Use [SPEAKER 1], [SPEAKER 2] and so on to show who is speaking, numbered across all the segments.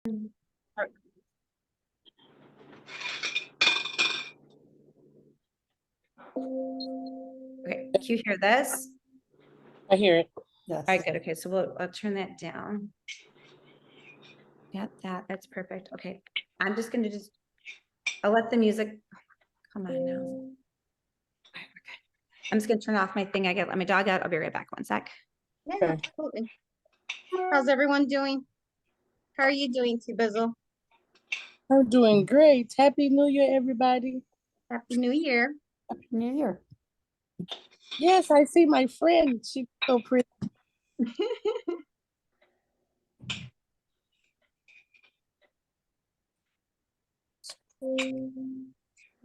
[SPEAKER 1] Okay, can you hear this?
[SPEAKER 2] I hear it.
[SPEAKER 1] Yes. All right, good. Okay, so I'll turn that down. Yeah, that's perfect. Okay, I'm just going to I'll let the music, come on now. All right, we're good. I'm just going to turn off my thing. I got to let my dog out. I'll be right back. One sec.
[SPEAKER 3] Yeah, absolutely. How's everyone doing? How are you doing, T-Bizzle?
[SPEAKER 2] I'm doing great. Happy New Year, everybody.
[SPEAKER 3] Happy New Year.
[SPEAKER 1] Happy New Year.
[SPEAKER 2] Yes, I see my friend. She's so pretty.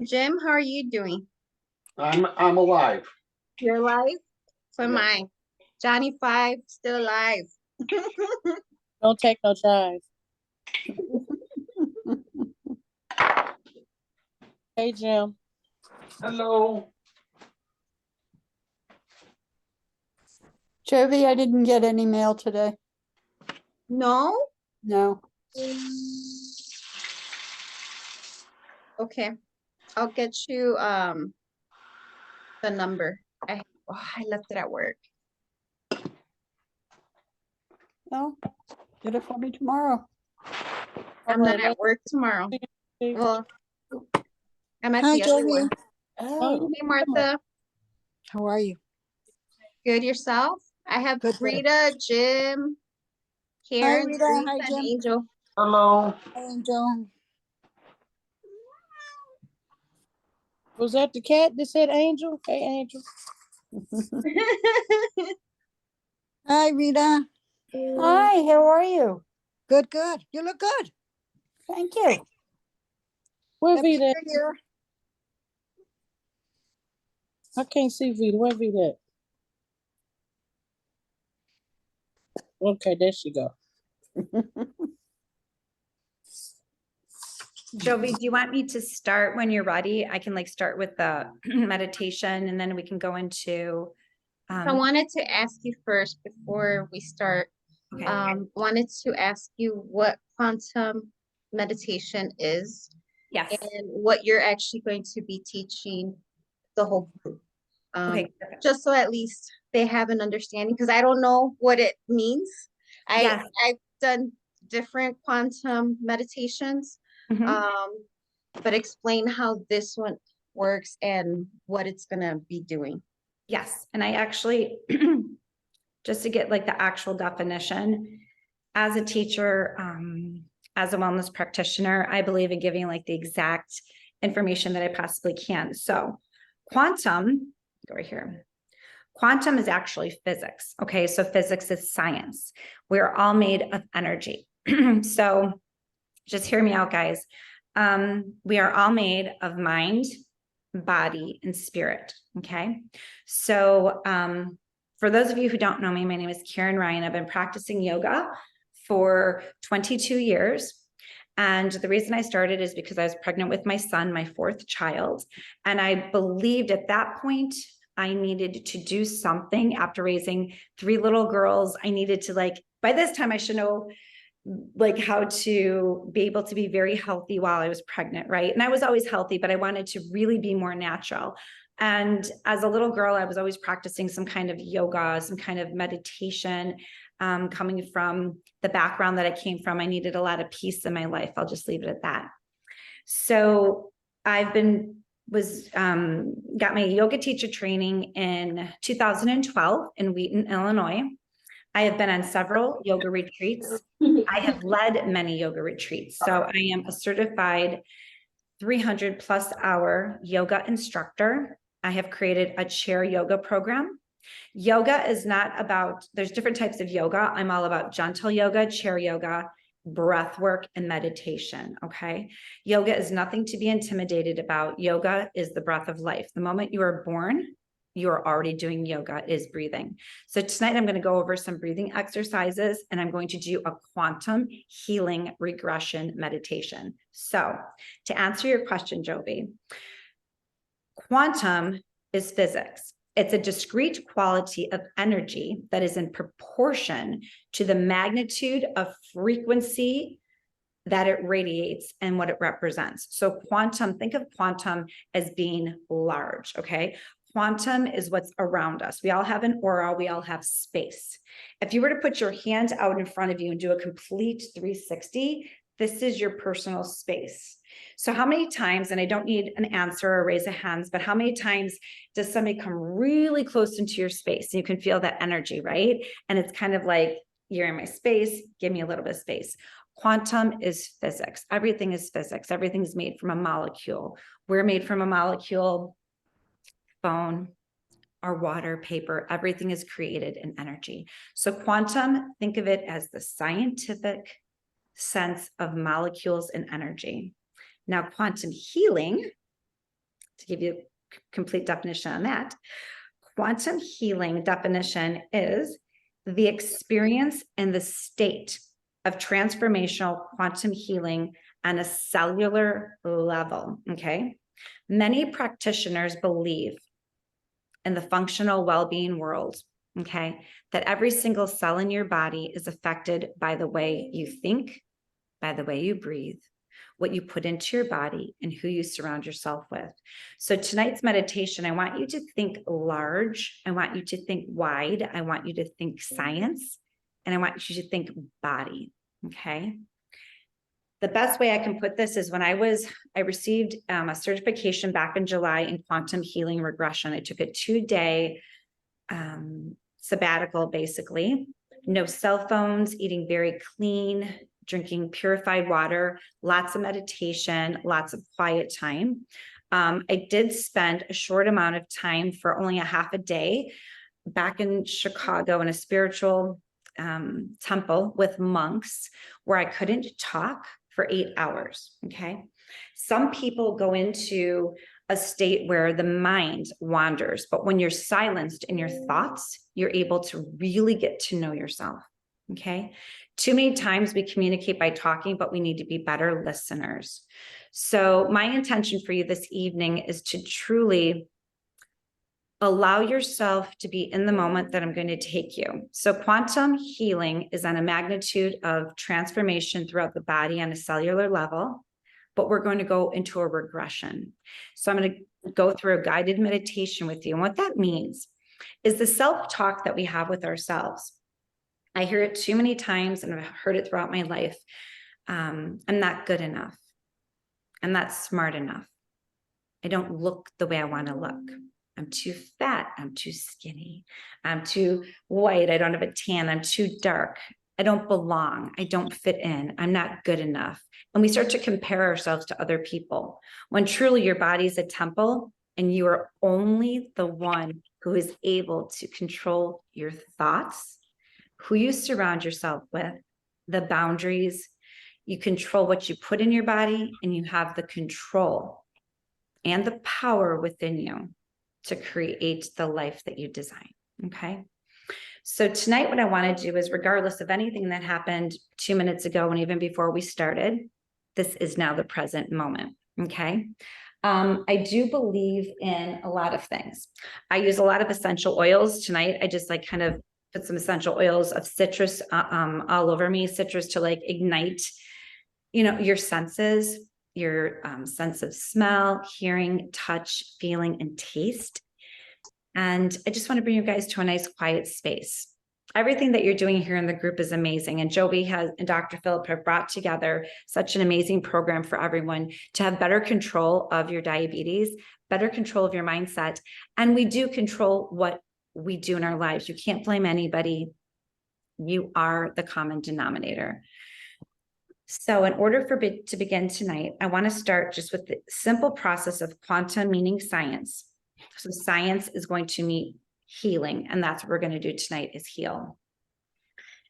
[SPEAKER 3] Jim, how are you doing?
[SPEAKER 4] I'm alive.
[SPEAKER 3] You're alive? So am
[SPEAKER 4] Yeah.
[SPEAKER 3] I. Johnny 5, still alive.
[SPEAKER 2] Don't take no tries. Hey, Jim.
[SPEAKER 4] Hello.
[SPEAKER 5] Jovi, I didn't get any mail today.
[SPEAKER 3] No?
[SPEAKER 5] No.
[SPEAKER 3] Okay. I'll get you the number. I left it at work.
[SPEAKER 5] No. Get it for me tomorrow.
[SPEAKER 3] I'm not at work tomorrow. Well, I'm at the other one.
[SPEAKER 5] Oh.
[SPEAKER 3] Hey, Martha.
[SPEAKER 5] How are you?
[SPEAKER 3] Good, yourself? I have
[SPEAKER 5] Good.
[SPEAKER 3] Rita, Jim, Karen,
[SPEAKER 5] Rita.
[SPEAKER 3] Ruth,
[SPEAKER 5] Hi,
[SPEAKER 3] and
[SPEAKER 5] Jim.
[SPEAKER 3] Angel.
[SPEAKER 4] Hello.
[SPEAKER 5] Angel.
[SPEAKER 2] Was that the cat that said Angel? Hey, Angel.
[SPEAKER 5] Hi, Rita.
[SPEAKER 6] Hi, how are you?
[SPEAKER 5] Good, good. You look good.
[SPEAKER 6] Thank you.
[SPEAKER 2] Where
[SPEAKER 5] Happy
[SPEAKER 2] Vita?
[SPEAKER 5] New Year.
[SPEAKER 2] I can't see Vita. Where Vita at? Okay, there she go.
[SPEAKER 1] Jovi, do you want me to start when you're ready? I can start with the meditation and then we can go into.
[SPEAKER 3] I wanted to ask you first before we start.
[SPEAKER 1] Okay.
[SPEAKER 3] Wanted to ask you what quantum meditation is.
[SPEAKER 1] Yes.
[SPEAKER 3] And what you're actually going to be teaching the whole group.
[SPEAKER 1] Okay.
[SPEAKER 3] Just so at least they have an understanding, because I don't know what it means. I've done different quantum meditations, but explain how this one works and what it's gonna be doing.
[SPEAKER 1] Yes, and I actually, just to get the actual definition, as a teacher, as a wellness practitioner, I believe in giving the exact information that I possibly can. So quantum, go right here. Quantum is actually physics. Okay, so physics is science. We're all made of energy. So just hear me out, guys. We are all made of mind, body, and spirit. Okay, so for those of you who don't know me, my name is Karen Ryan. I've been practicing yoga for 22 years. And the reason I started is because I was pregnant with my son, my 4th child. And I believed at that point, I needed to do something after raising 3 little girls. I needed to by this time I should know how to be able to be very healthy while I was pregnant, right? And I was always healthy, but I wanted to really be more natural. And as a little girl, I was always practicing some kind of yoga, some kind of meditation, coming from the background that I came from. I needed a lot of peace in my life. I'll just leave it at that. So I've got my yoga teacher training in 2012 in Wheaton, Illinois. I have been on several yoga retreats. I have led many yoga retreats. So I am a certified 300+ hour yoga instructor. I have created a chair yoga program. Yoga is not about, there's different types of yoga. I'm all about gentle yoga, chair yoga, breath work, and meditation. Okay. Yoga is nothing to be intimidated about. Yoga is the breath of life. The moment you are born, you are already doing yoga, is breathing. So tonight I'm going to go over some breathing exercises and I'm going to do a quantum healing regression meditation. So to answer your question, Jovi, quantum is physics. It's a discrete quality of energy that is in proportion to the magnitude of frequency that it radiates and what it represents. So quantum, think of quantum as being large, okay? Quantum is what's around us. We all have an aura, we all have space. If you were to put your hand out in front of you and do a complete 360, this is your personal space. So how many times, and I don't need an answer or raise of hands, but how many times does somebody come really close into your space? You can feel that energy, right? And it's kind of like, you're in my space, give me a little bit of space. Quantum is physics. Everything is physics. Everything is made from a molecule. We're made from a molecule, phone, or water, paper, everything is created in energy. So quantum, think of it as the scientific sense of molecules and energy. Now, quantum healing, to give you a complete definition on that, quantum healing definition is the experience and the state of transformational quantum healing on a cellular level, okay? Many practitioners believe in the functional well-being world, okay, that every single cell in your body is affected by the way you think, by the way you breathe, what you put into your body, and who you surround yourself with. So tonight's meditation, I want you to think large. I want you to think wide. I want you to think science, and I want you to think body, okay? The best way I can put this is when I received a certification back in July in Quantum Healing Regression. I took a 2-day sabbatical, basically. No cell phones, eating very clean, drinking purified water, lots of meditation, lots of quiet time. I did spend a short amount of time for only a half a day back in Chicago in a spiritual temple with monks where I couldn't talk for 8 hours, okay? Some people go into a state where the mind wanders, but when you're silenced in your thoughts, you're able to really get to know yourself, okay? Too many times we communicate by talking, but we need to be better listeners. So my intention for you this evening is to truly allow yourself to be in the moment that I'm going to take you. So quantum healing is on a magnitude of transformation throughout the body on a cellular level, but we're going to go into a regression. So I'm going to go through a guided meditation with you. And what that means is the self-talk that we have with ourselves. I hear it too many times, and I've heard it throughout my life. I'm not good enough. I'm not smart enough. I don't look the way I want to look. I'm too fat. I'm too skinny. I'm too white. I don't have a tan. I'm too dark. I don't belong. I don't fit in. I'm not good enough. And we start to compare ourselves to other people when truly your body is a temple and you are only the one who is able to control your thoughts, who you surround yourself with, the boundaries. You control what you put in your body, and you have the control and the power within you to create the life that you design, okay? So tonight what I want to do is, regardless of anything that happened 2 minutes ago and even before we started, this is now the present moment, okay? I do believe in a lot of things. I use a lot of essential oils. Tonight, I just like kind of put some essential oils of citrus all over me, citrus to like ignite, you know, your senses, your sense of smell, hearing, touch, feeling, and taste. And I just want to bring you guys to a nice quiet space. Everything that you're doing here in the group is amazing. And Jovi and Dr. Philip have brought together such an amazing program for everyone to have better control of your diabetes, better control of your mindset. And we do control what we do in our lives. You can't blame anybody. You are the common denominator. So in order to begin tonight, I want to start just with the simple process of quantum, meaning science. So science is going to meet healing, and that's what we're going to do tonight, is heal.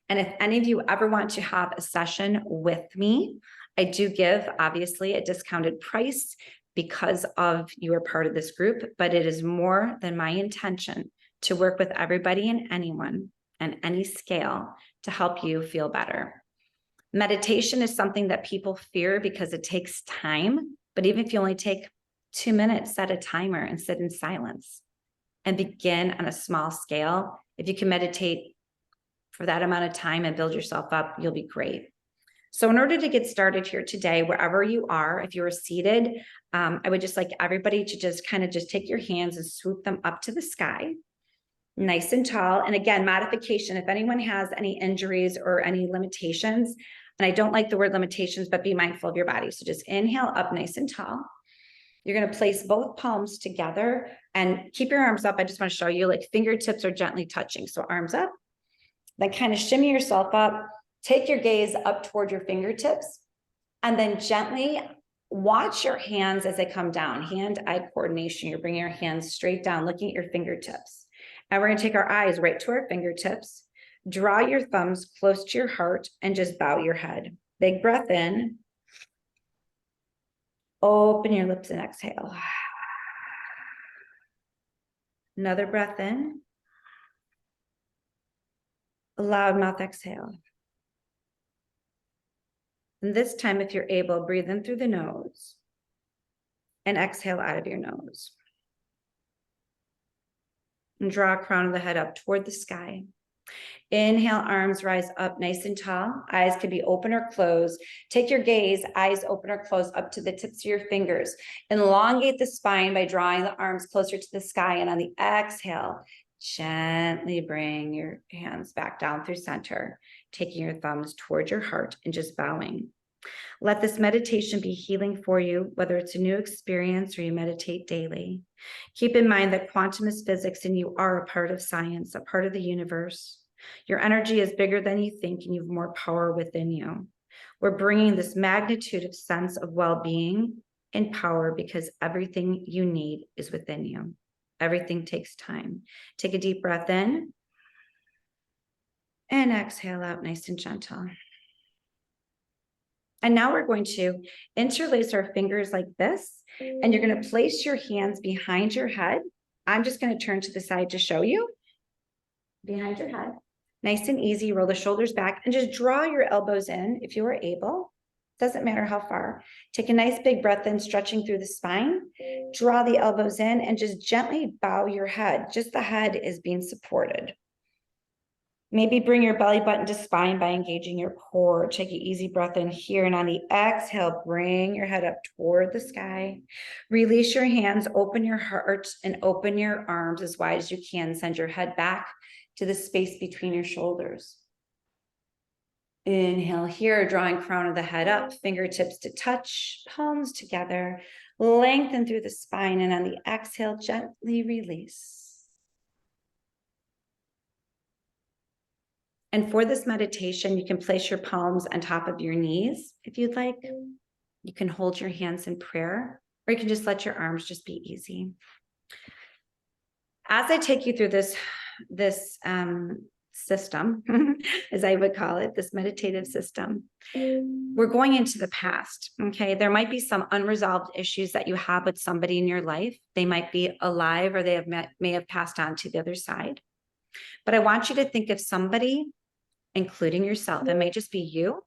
[SPEAKER 1] And if any of you ever want to have a session with me, I do give, obviously, a discounted price because of you are part of this group, but it is more than my intention to work with everybody and anyone and any scale to help you feel better. Meditation is something that people fear because it takes time, but even if you only take 2 minutes, set a timer and sit in silence and begin on a small scale. If you can meditate for that amount of time and build yourself up, you'll be great. So in order to get started here today, wherever you are, if you are seated, I would just like everybody to just kind of just take your hands and swoop them up to the sky, nice and tall. And again, modification, if anyone has any injuries or any limitations, and I don't like the word limitations, but be mindful of your body. So just inhale up nice and tall. You're going to place both palms together and keep your arms up. I just want to show you, like, fingertips are gently touching. So arms up, then kind of shimmy yourself up. Take your gaze up toward your fingertips, and then gently watch your hands as they come down. Hand-eye coordination. You're bringing your hands straight down, looking at your fingertips. And we're going to take our eyes right to our fingertips. Draw your thumbs close to your heart and just bow your head. Big breath in. Open your lips and exhale. Another breath in. A loud mouth exhale. And this time, if you're able, breathe in through the nose and exhale out of your nose. And draw a crown of the head up toward the sky. Inhale, arms rise up nice and tall. Eyes can be open or closed. Take your gaze, eyes open or closed, up to the tips of your fingers. Elongate the spine by drawing the arms closer to the sky. And on the exhale, gently bring your hands back down through center, taking your thumbs toward your heart and just bowing. Let this meditation be healing for you, whether it's a new experience or you meditate daily. Keep in mind that quantum is physics and you are a part of science, a part of the universe. Your energy is bigger than you think and you have more power within you. We're bringing this magnitude of sense of well-being and power because everything you need is within you. Everything takes time. Take a deep breath in and exhale out nice and gentle. And now we're going to interlace our fingers like this, and you're going to place your hands behind your head. I'm just going to turn to the side to show you. Behind your head. Nice and easy. Roll the shoulders back and just draw your elbows in if you are able. Doesn't matter how far. Take a nice big breath in, stretching through the spine. Draw the elbows in and just gently bow your head. Just the head is being supported. Maybe bring your belly button to spine by engaging your core. Take an easy breath in here. And on the exhale, bring your head up toward the sky. Release your hands, open your heart, and open your arms as wide as you can. Send your head back to the space between your shoulders. Inhale here, drawing crown of the head up, fingertips to touch, palms together. Lengthen through the spine. And on the exhale, gently release. And for this meditation, you can place your palms on top of your knees if you'd like. You can hold your hands in prayer, or you can just let your arms just be easy. As I take you through this system, as I would call it, this meditative system, we're going into the past, okay? There might be some unresolved issues that you have with somebody in your life. They might be alive or they may have passed on to the other side. But I want you to think of somebody, including yourself. It may just be you,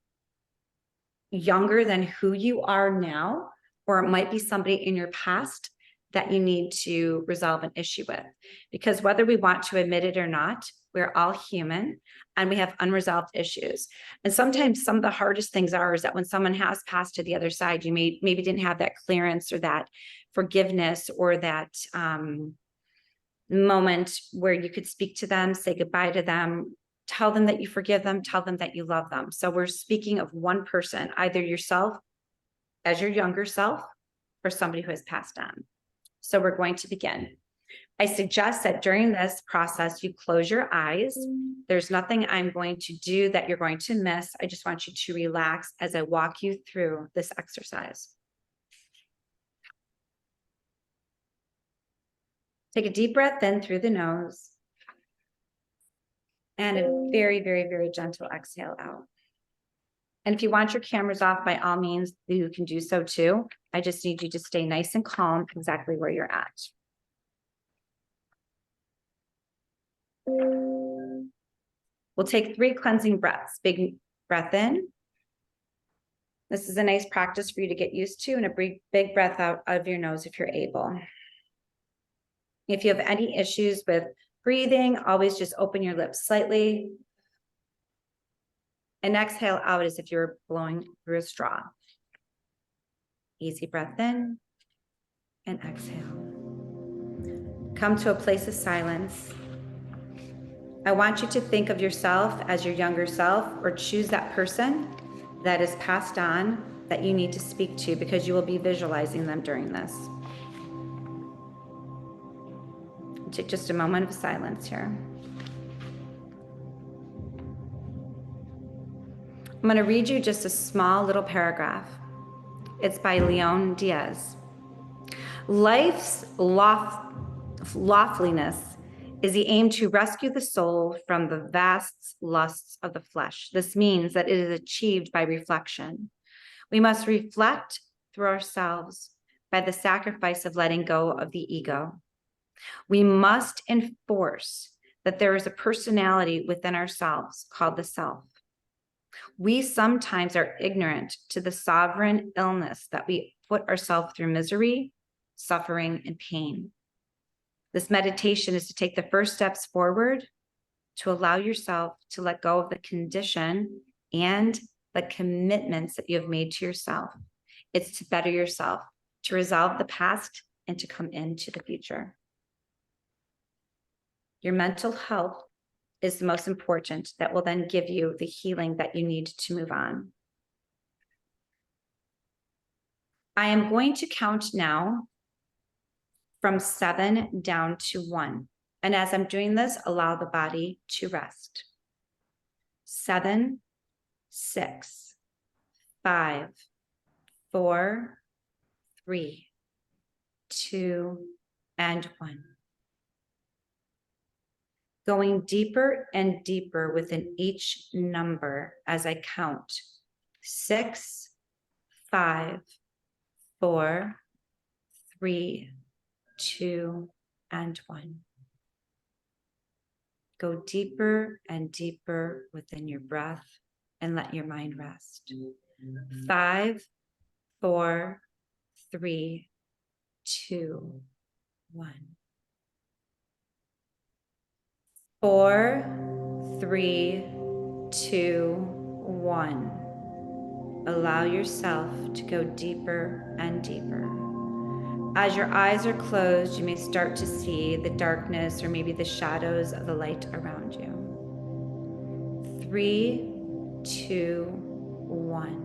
[SPEAKER 1] younger than who you are now, or it might be somebody in your past that you need to resolve an issue with. Because whether we want to admit it or not, we're all human and we have unresolved issues. And sometimes some of the hardest things is that when someone has passed to the other side, you maybe didn't have that clearance or that forgiveness or that moment where you could speak to them, say goodbye to them, tell them that you forgive them, tell them that you love them. So we're speaking of one person, either yourself as your younger self or somebody who has passed on. So we're going to begin. I suggest that during this process, you close your eyes. There's nothing I'm going to do that you're going to miss. I just want you to relax as I walk you through this exercise. Take a deep breath in through the nose. And a very, very, very gentle exhale out. And if you want your cameras off, by all means, you can do so too. I just need you to stay nice and calm exactly where you're at. We'll take 3 cleansing breaths. Big breath in. This is a nice practice for you to get used to, and a big breath out of your nose if you're able. If you have any issues with breathing, always just open your lips slightly. And exhale out as if you're blowing through a straw. Easy breath in and exhale. Come to a place of silence. I want you to think of yourself as your younger self, or choose that person that is passed on that you need to speak to, because you will be visualizing them during this. Take just a moment of silence here. I'm going to read you just a small little paragraph. It's by Leon Diaz. Life's loftiness is the aim to rescue the soul from the vast lusts of the flesh. This means that it is achieved by reflection. We must reflect through ourselves by the sacrifice of letting go of the ego. We must enforce that there is a personality within ourselves called the self. We sometimes are ignorant to the sovereign illness that we put ourselves through misery, suffering, and pain. This meditation is to take the first steps forward to allow yourself to let go of the condition and the commitments that you have made to yourself. It's to better yourself, to resolve the past, and to come into the future. Your mental health is the most important. That will then give you the healing that you need to move on. I am going to count now from 7 down to 1. And as I'm doing this, allow the body to rest. 7, 6, 5, 4, 3, 2, and 1. Going deeper and deeper within each number as I count. 6, 5, 4, 3, 2, and 1. Go deeper and deeper within your breath and let your mind rest. 5, 4, 3, 2, 1. 4, 3, 2, 1. Allow yourself to go deeper and deeper. As your eyes are closed, you may start to see the darkness or maybe the shadows of the light around you. 3, 2, 1.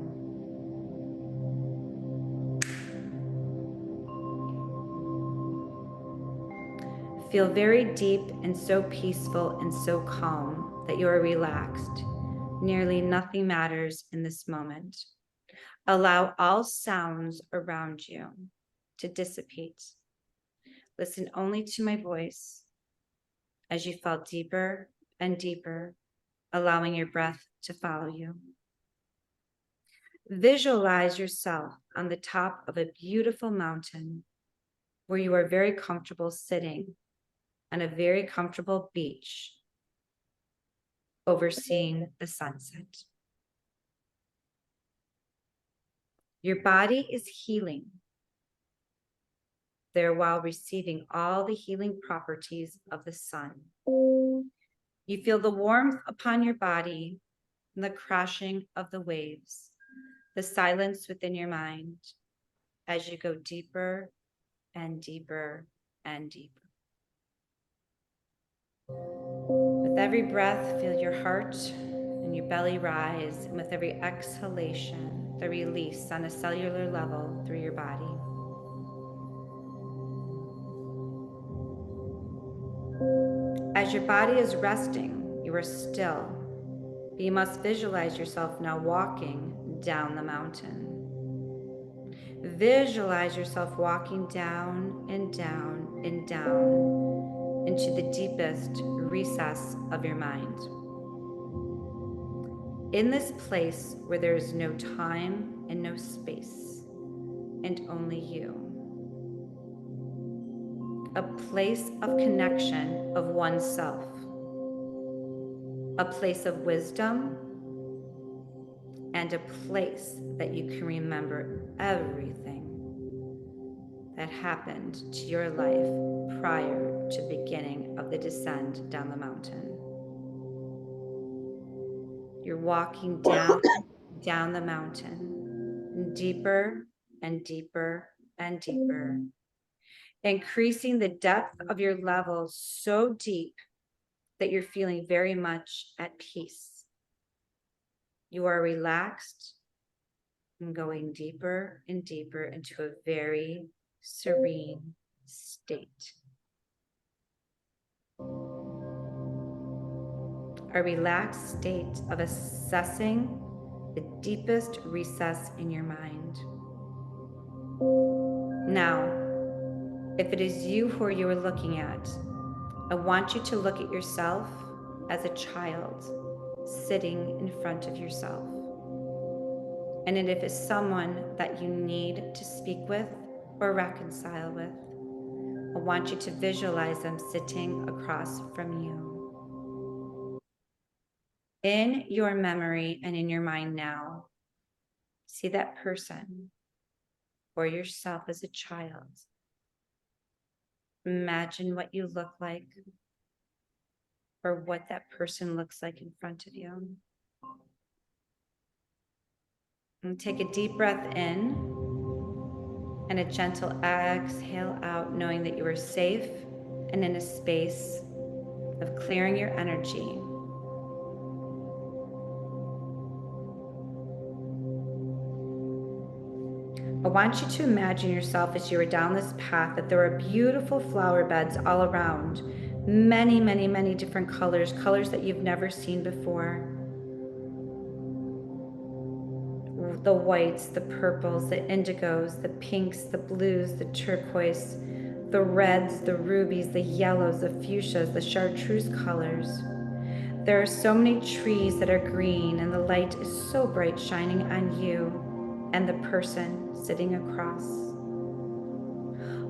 [SPEAKER 1] Feel very deep and so peaceful and so calm that you are relaxed. Nearly nothing matters in this moment. Allow all sounds around you to dissipate. Listen only to my voice as you fall deeper and deeper, allowing your breath to follow you. Visualize yourself on the top of a beautiful mountain where you are very comfortable sitting on a very comfortable beach, overseeing the sunset. Your body is healing there while receiving all the healing properties of the sun. You feel the warmth upon your body and the crashing of the waves, the silence within your mind as you go deeper and deeper and deeper. With every breath, feel your heart and your belly rise, and with every exhalation, the release on a cellular level through your body. As your body is resting, you are still, but you must visualize yourself now walking down the mountain. Visualize yourself walking down and down and down into the deepest recess of your mind. In this place where there is no time and no space, and only you. A place of connection of oneself. A place of wisdom, and a place that you can remember everything that happened to your life prior to the beginning of the descent down the mountain. You're walking down the mountain, deeper and deeper and deeper, increasing the depth of your level so deep that you're feeling very much at peace. You are relaxed and going deeper and deeper into a very serene state. A relaxed state of assessing the deepest recess in your mind. Now, if it is you who you are looking at, I want you to look at yourself as a child sitting in front of yourself. And if it's someone that you need to speak with or reconcile with, I want you to visualize them sitting across from you. In your memory and in your mind now, see that person or yourself as a child. Imagine what you look like or what that person looks like in front of you. And take a deep breath in and a gentle exhale out, knowing that you are safe and in a space of clearing your energy. I want you to imagine yourself as you are down this path, that there are beautiful flower beds all around, many, many, many different colors that you've never seen before. The whites, the purples, the indigos, the pinks, the blues, the turquoise, the reds, the rubies, the yellows, the fuchsias, the chartreuse colors. There are so many trees that are green, and the light is so bright shining on you and the person sitting across.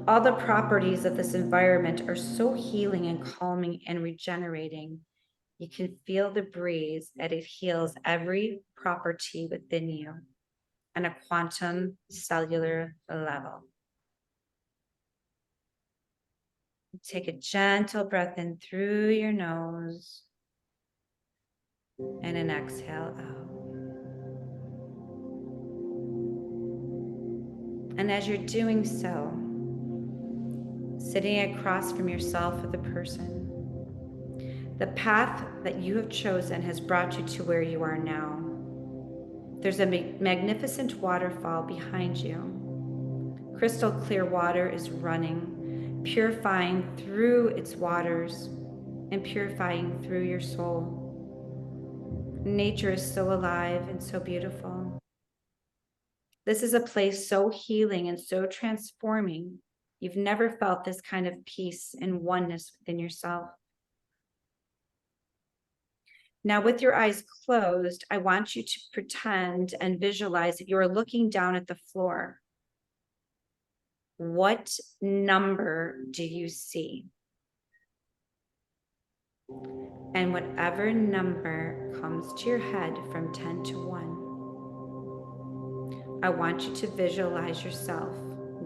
[SPEAKER 1] All the properties of this environment are so healing and calming and regenerating. You can feel the breeze and it heals every property within you on a quantum cellular level. Take a gentle breath in through your nose and an exhale out. And as you're doing so, sitting across from yourself or the person, the path that you have chosen has brought you to where you are now. There's a magnificent waterfall behind you. Crystal clear water is running, purifying through its waters and purifying through your soul. Nature is so alive and so beautiful. This is a place so healing and so transforming. You've never felt this kind of peace and oneness within yourself. Now, with your eyes closed, I want you to pretend and visualize that you are looking down at the floor. What number do you see? And whatever number comes to your head from 10 to 1, I want you to visualize yourself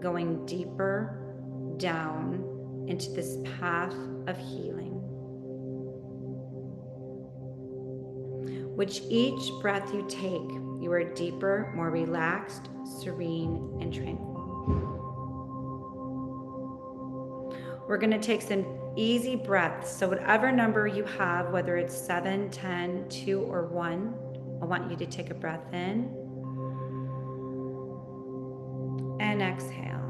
[SPEAKER 1] going deeper down into this path of healing. With each breath you take, you are deeper, more relaxed, serene, and tranquil. We're going to take some easy breaths. So whatever number you have, whether it's 7, 10, 2, or 1, I want you to take a breath in and exhale.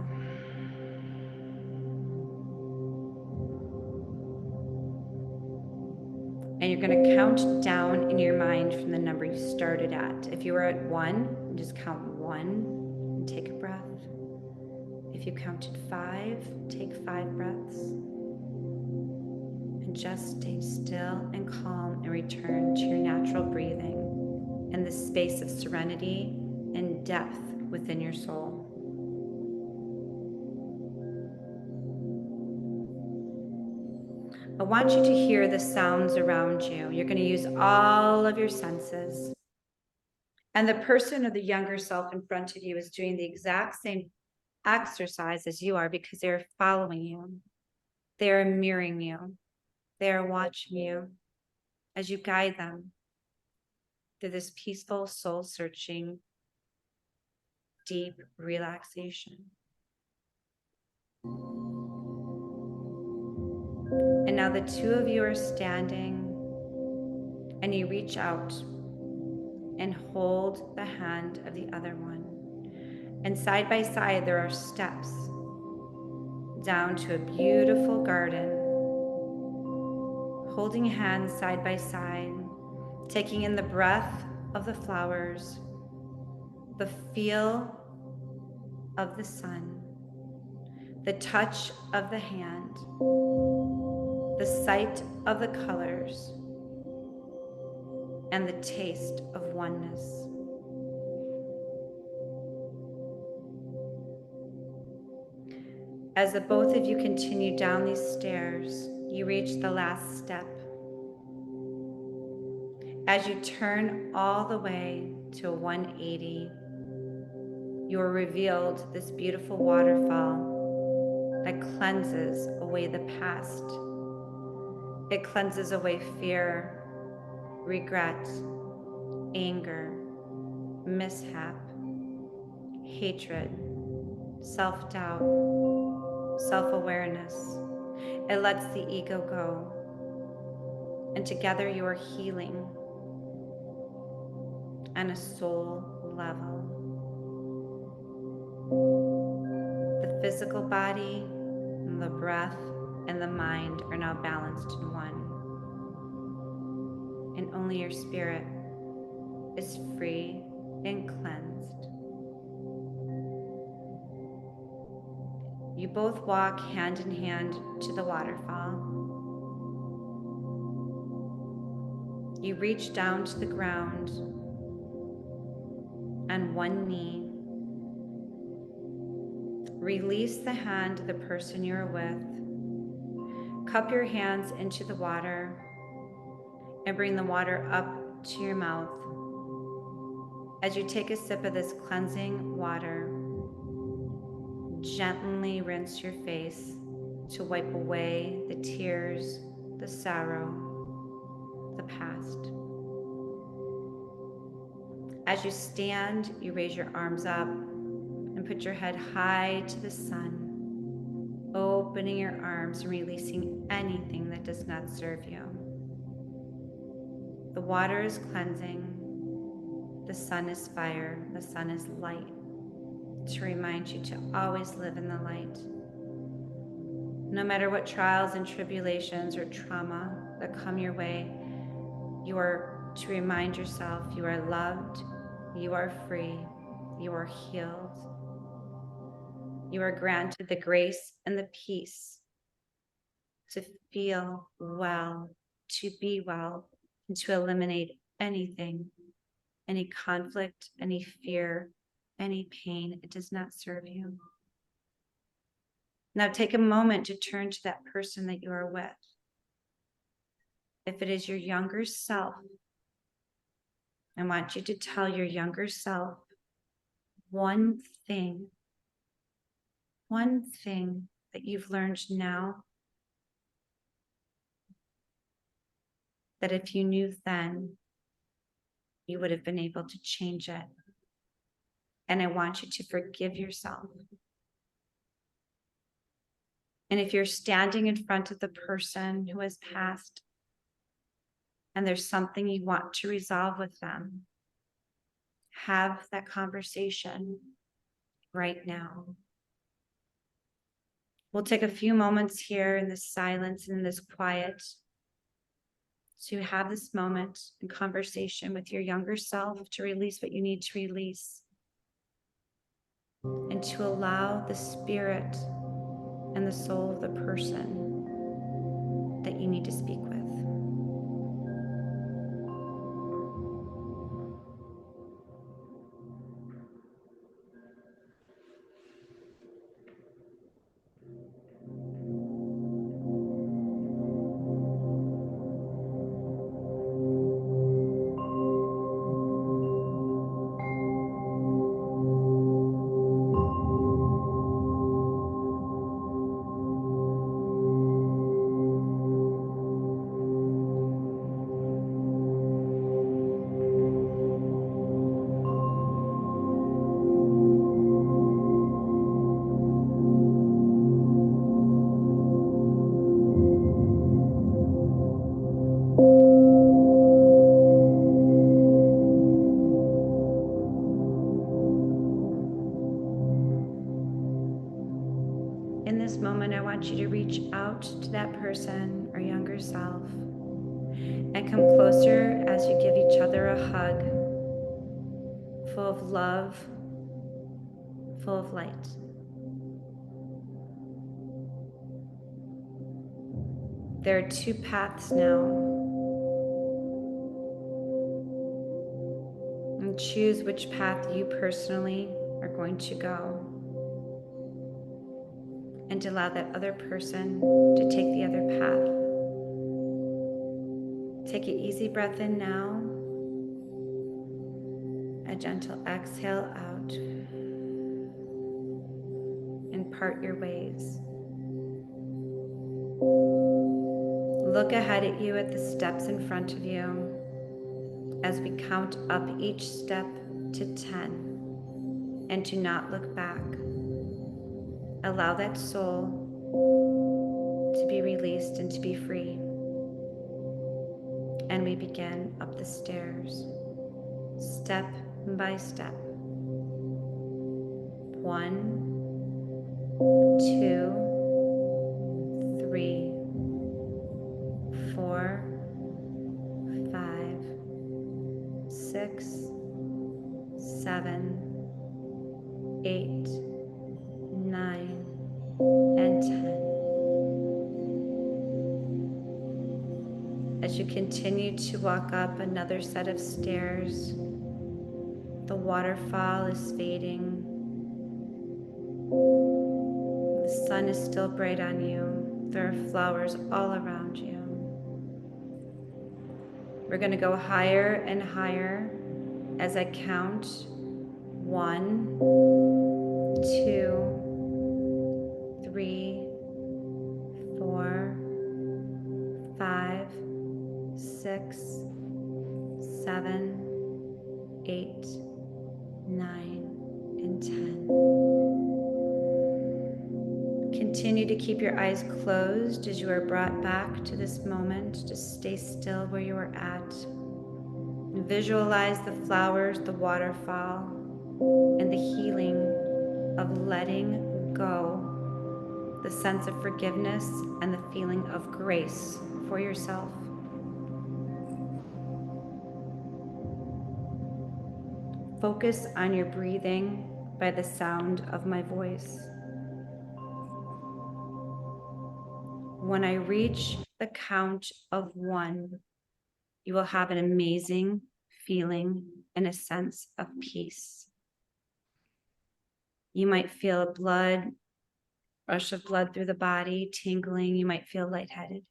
[SPEAKER 1] And you're going to count down in your mind from the number you started at. If you were at 1, just count 1 and take a breath. If you counted 5, take 5 breaths. And just stay still and calm and return to your natural breathing and the space of serenity and depth within your soul. I want you to hear the sounds around you. You're going to use all of your senses. And the person or the younger self in front of you is doing the exact same exercise as you are, because they're following you. They're mirroring you. They're watching you as you guide them. through this peaceful, soul-searching, deep relaxation. And now the two of you are standing, and you reach out and hold the hand of the other one. And side by side, there are steps down to a beautiful garden, holding hands side by side, taking in the breath of the flowers, the feel of the sun, the touch of the hand, the sight of the colors, and the taste of oneness. As the both of you continue down these stairs, you reach the last step. As you turn all the way to a 180, you are revealed this beautiful waterfall that cleanses away the past. It cleanses away fear, regret, anger, mishap, hatred, self-doubt, self-awareness. It lets the ego go. And together you are healing on a soul level. The physical body, and the breath, and the mind are now balanced in one. And only your spirit is free and cleansed. You both walk hand in hand to the waterfall. You reach down to the ground on one knee. Release the hand of the person you're with. Cup your hands into the water and bring the water up to your mouth. As you take a sip of this cleansing water, gently rinse your face to wipe away the tears, the sorrow, the past. As you stand, you raise your arms up and put your head high to the sun, opening your arms and releasing anything that does not serve you. The water is cleansing, the sun is fire, the sun is light, to remind you to always live in the light. No matter what trials and tribulations or trauma that come your way, you are to remind yourself you are loved, you are free, you are healed. You are granted the grace and the peace to feel well, to be well, and to eliminate anything, any conflict, any fear, any pain. It does not serve you. Now take a moment to turn to that person that you are with. If it is your younger self, I want you to tell your younger self one thing that you've learned now that if you knew then, you would have been able to change it. And I want you to forgive yourself. And if you're standing in front of the person who has passed and there's something you want to resolve with them, have that conversation right now. We'll take a few moments here in this silence and in this quiet to have this moment in conversation with your younger self to release what you need to release and to allow the spirit and the soul of the person that you need to speak with. in this moment, I want you to reach out to that person or younger self and come closer as you give each other a hug, full of love, full of light. There are two paths now. And choose which path you personally are going to go. And allow that other person to take the other path. Take an easy breath in now. A gentle exhale out. And part your ways. Look ahead at you at the steps in front of you as we count up each step to 10, and do not look back. Allow that soul to be released and to be free. And we begin up the stairs, step by step. 1, 2, 3, 4, 5, 6, 7, 8, 9, and 10. As you continue to walk up another set of stairs, the waterfall is fading. The sun is still bright on you. There are flowers all around you. We're going to go higher and higher as I count 1, 2, 3, 4, 5, 6, 7, 8, 9, and 10. Continue to keep your eyes closed as you are brought back to this moment. Just stay still where you are at. Visualize the flowers, the waterfall, and the healing of letting go, the sense of forgiveness and the feeling of grace for yourself. Focus on your breathing by the sound of my voice. When I reach the count of 1, you will have an amazing feeling and a sense of peace. You might feel a rush of blood through the body, tingling. You might feel lightheaded.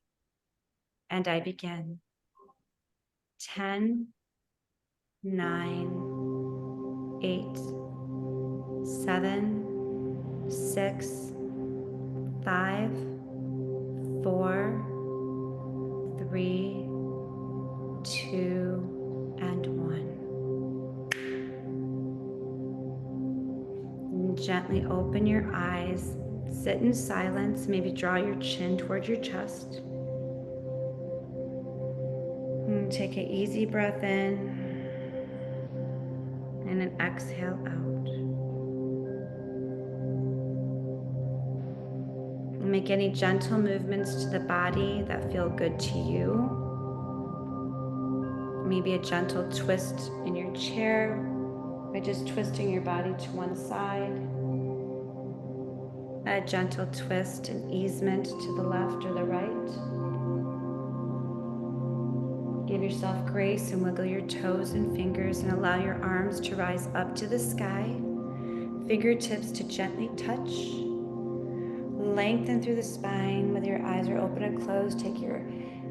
[SPEAKER 1] And I begin. 10, 9, 8, 7, 6, 5, 4, 3, 2, and 1. And gently open your eyes, sit in silence, maybe draw your chin towards your chest. And take an easy breath in and an exhale out. Make any gentle movements to the body that feel good to you. Maybe a gentle twist in your chair by just twisting your body to one side. A gentle twist and easement to the left or the right. Give yourself grace and wiggle your toes and fingers and allow your arms to rise up to the sky. Fingertips to gently touch. Lengthen through the spine, whether your eyes are open or closed. Take your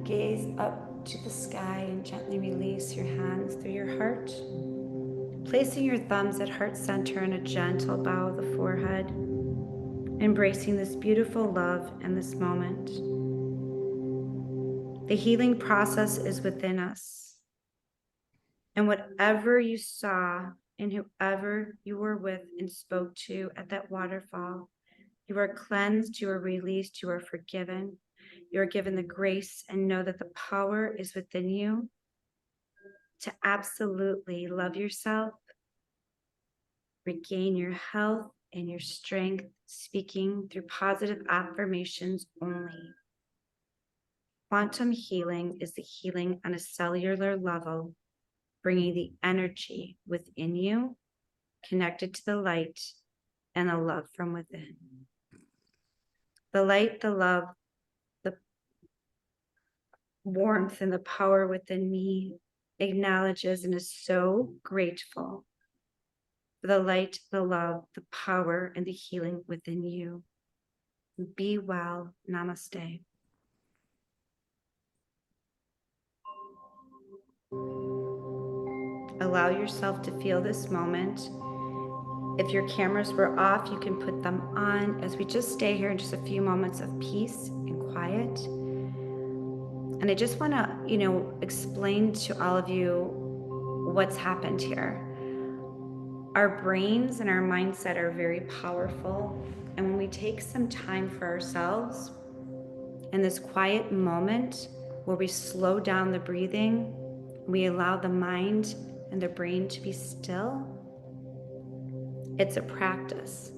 [SPEAKER 1] gaze up to the sky and gently release your hands through your heart. Placing your thumbs at heart center in a gentle bow of the forehead. Embracing this beautiful love and this moment. The healing process is within us. And whatever you saw and whoever you were with and spoke to at that waterfall, you are cleansed, you are released, you are forgiven. You are given the grace, and know that the power is within you to absolutely love yourself, regain your health, in your strength, speaking through positive affirmations only. Quantum healing is the healing on a cellular level, bringing the energy within you, connected to the light and the love from within. The light, the love, the warmth, and the power within me acknowledges and is so grateful for the light, the love, the power, and the healing within you. Be well. Namaste. Allow yourself to feel this moment. If your cameras were off, you can put them on as we just stay here in just a few moments of peace and quiet. And I just want to, explain to all of you what's happened here. Our brains and our mindset are very powerful. And when we take some time for ourselves in this quiet moment where we slow down the breathing, we allow the mind and the brain to be still, it's a practice.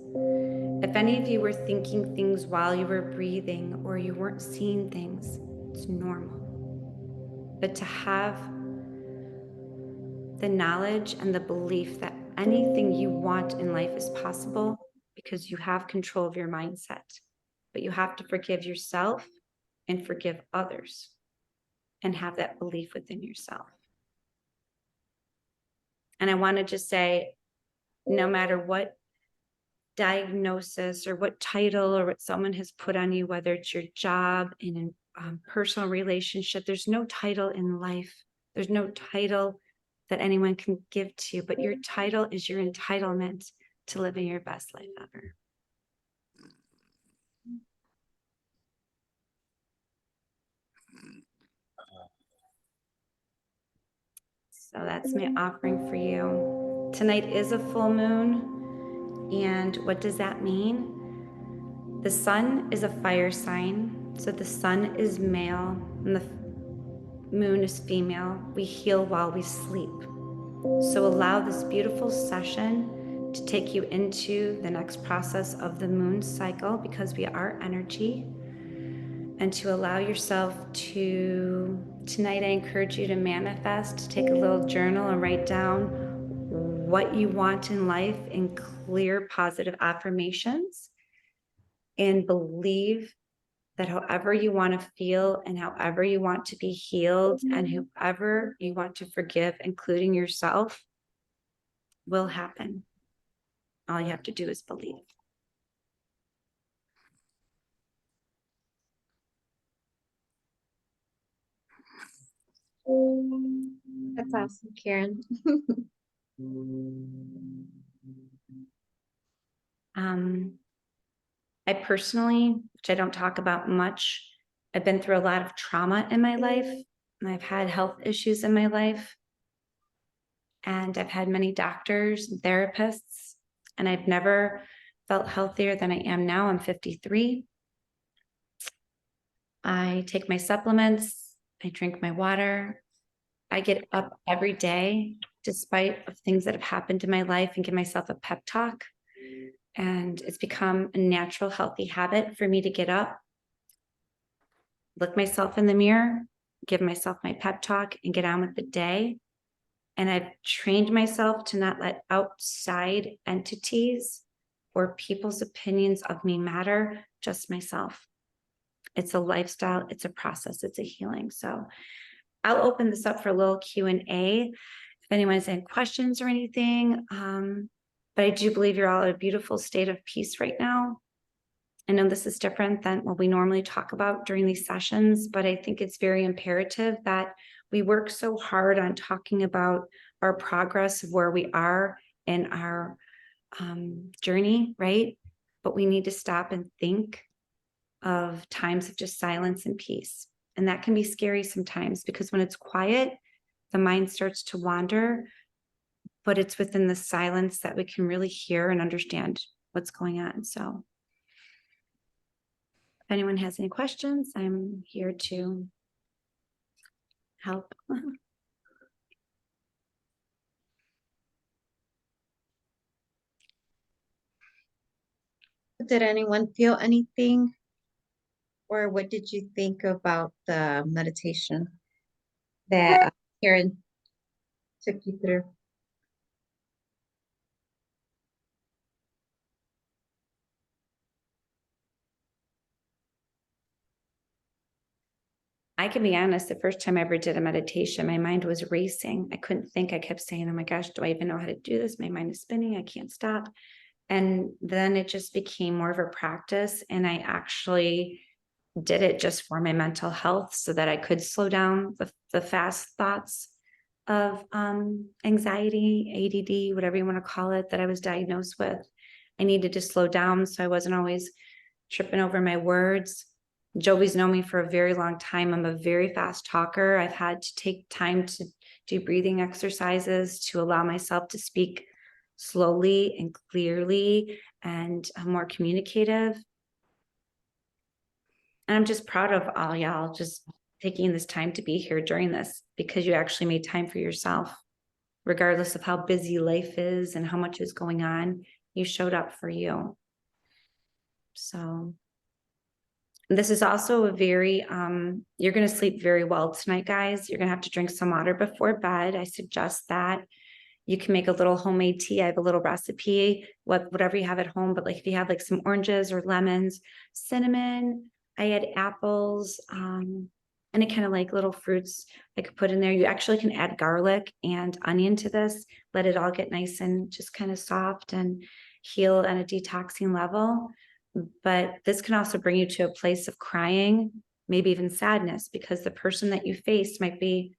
[SPEAKER 1] If any of you were thinking things while you were breathing or you weren't seeing things, it's normal. But to have the knowledge and the belief that anything you want in life is possible because you have control of your mindset, but you have to forgive yourself and forgive others and have that belief within yourself. And I want to just say, no matter what diagnosis or what title or what someone has put on you, whether it's your job, in a personal relationship, there's no title in life. There's no title that anyone can give to you, but your title is your entitlement to living your best life ever. So that's my offering for you. Tonight is a full moon. And what does that mean? The sun is a fire sign. So the sun is male and the moon is female. We heal while we sleep. So allow this beautiful session to take you into the next process of the moon cycle, because we are energy. And to allow yourself to, tonight I encourage you to manifest, to take a little journal and write down what you want in life in clear, positive affirmations, and believe that however you want to feel and however you want to be healed and whoever you want to forgive, including yourself, will happen. All you have to do is believe.
[SPEAKER 3] That's awesome, Karen.
[SPEAKER 1] I personally, which I don't talk about much, I've been through a lot of trauma in my life, and I've had health issues in my life, and I've had many doctors and therapists, and I've never felt healthier than I am now. I'm 53. I take my supplements, I drink my water, I get up every day despite of things that have happened in my life and give myself a pep talk. And it's become a natural, healthy habit for me to get up, look myself in the mirror, give myself my pep talk, and get on with the day. And I've trained myself to not let outside entities or people's opinions of me matter, just myself. It's a lifestyle, it's a process, it's a healing. So I'll open this up for a little Q&A if anyone has any questions or anything. But I do believe you're all in a beautiful state of peace right now. I know this is different than what we normally talk about during these sessions, but I think it's very imperative that we work so hard on talking about our progress of where we are in our journey, right? But we need to stop and think of times of just silence and peace. And that can be scary sometimes, because when it's quiet, the mind starts to wander, but it's within the silence that we can really hear and understand what's going on. So if anyone has any questions, I'm here to help.
[SPEAKER 3] did anyone feel anything? Or what did you think about the meditation that Karen took you through?
[SPEAKER 1] I can be honest, the first time I ever did a meditation, my mind was racing. I couldn't think. I kept saying, oh my gosh, do I even know how to do this? My mind is spinning. I can't stop. And then it just became more of a practice. And I actually did it just for my mental health so that I could slow down the fast thoughts of anxiety, ADD, whatever you want to call it, that I was diagnosed with. I needed to slow down so I wasn't always tripping over my words. Jovi's known me for a very long time. I'm a very fast talker. I've had to take time to do breathing exercises to allow myself to speak slowly and clearly and more communicative. And I'm just proud of all y'all just taking this time to be here during this, because you actually made time for yourself. Regardless of how busy life is and how much is going on, you showed up for you. So this is also a very, you're going to sleep very well tonight, guys. You're going to have to drink some water before bed. I suggest that. You can make a little homemade tea. I have a little recipe, whatever you have at home. But like if you have like some oranges or lemons, cinnamon, I add apples, any kind of like little fruits I could put in there. You actually can add garlic and onion to this. Let it all get nice and just kind of soft and heal at a detoxing level. But this can also bring you to a place of crying, maybe even sadness, because the person that you face might be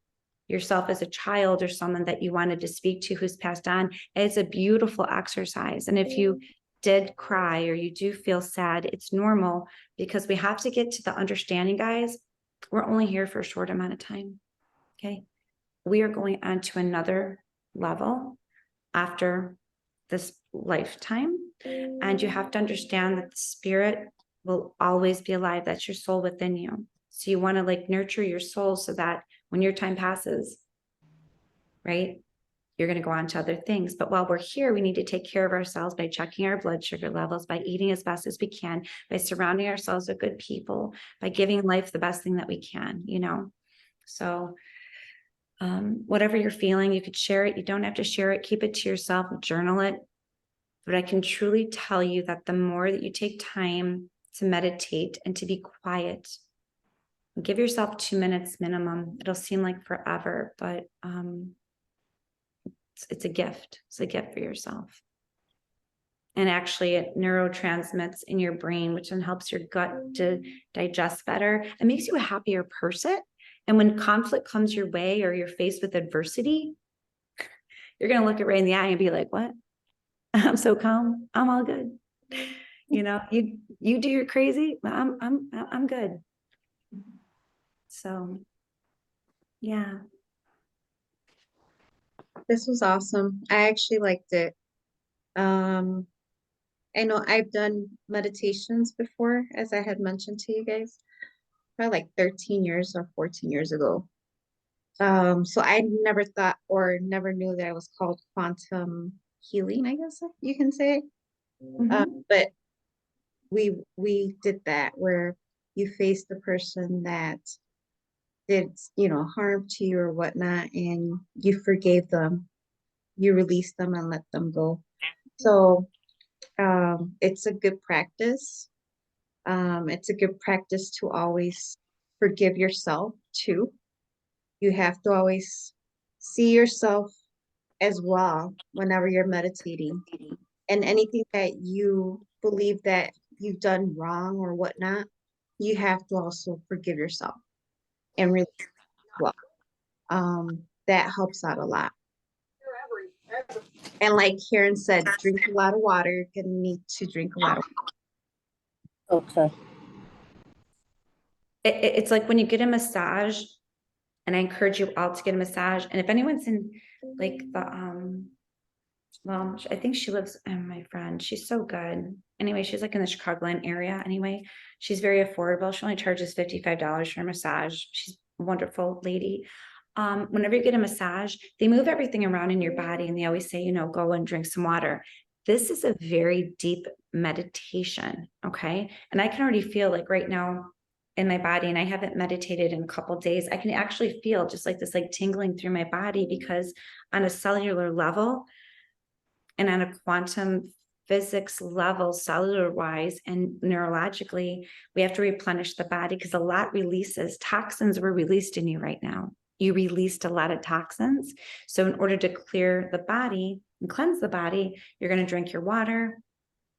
[SPEAKER 1] yourself as a child or someone that you wanted to speak to who's passed on. It's a beautiful exercise. And if you did cry or you do feel sad, it's normal, because we have to get to the understanding, guys. We're only here for a short amount of time. Okay. We are going on to another level after this lifetime. And you have to understand that the spirit will always be alive. That's your soul within you. So you want to like nurture your soul so that when your time passes, right, you're going to go on to other things. But while we're here, we need to take care of ourselves by checking our blood sugar levels, by eating as best as we can, by surrounding ourselves with good people, by giving life the best thing that we can, you know? So whatever you're feeling, you could share it. You don't have to share it. Keep it to yourself, journal it. But I can truly tell you that the more that you take time to meditate and to be quiet, give yourself 2 minutes minimum. It'll seem like forever, but it's a gift. It's a gift for yourself. And actually it neurotransmits in your brain, which then helps your gut to digest better. It makes you a happier person. And when conflict comes your way or you're faced with adversity, you're going to look it right in the eye and be like, what? I'm so calm. I'm all good. You know, you do your crazy. I'm good. So, yeah.
[SPEAKER 3] This was awesome. I actually liked it. I know I've done meditations before, as I had mentioned to you guys, probably like 13 years or 14 years ago. So I never thought or never knew that it was called quantum healing, I guess you can say. But we did that where you face the person that did, harm to you or whatnot, and you forgave them, you released them and let them go. So it's a good practice. It's a good practice to always forgive yourself too. You have to always see yourself as well whenever you're meditating, and anything that you believe that you've done wrong or whatnot, you have to also forgive yourself and release as well. That helps out a lot. And like Karen said, drink a lot of water. You're gonna need to drink a lot of water.
[SPEAKER 2] Okay.
[SPEAKER 1] It's like when you get a massage, and I encourage you all to get a massage. And if anyone's in like the, well, I think she lives, my friend, she's so good. Anyway, she's like in the Chicagoland area. Anyway, she's very affordable. She only charges $55 for a massage. She's a wonderful lady. Whenever you get a massage, they move everything around in your body and they always say, go and drink some water. This is a very deep meditation. Okay. And I can already feel like right now in my body, and I haven't meditated in a couple of days, I can actually feel just like this, like tingling through my body, because on a cellular level and on a quantum physics level, cellular wise and neurologically, we have to replenish the body, because a lot releases. Toxins were released in you right now. You released a lot of toxins. So in order to clear the body and cleanse the body, you're going to drink your water,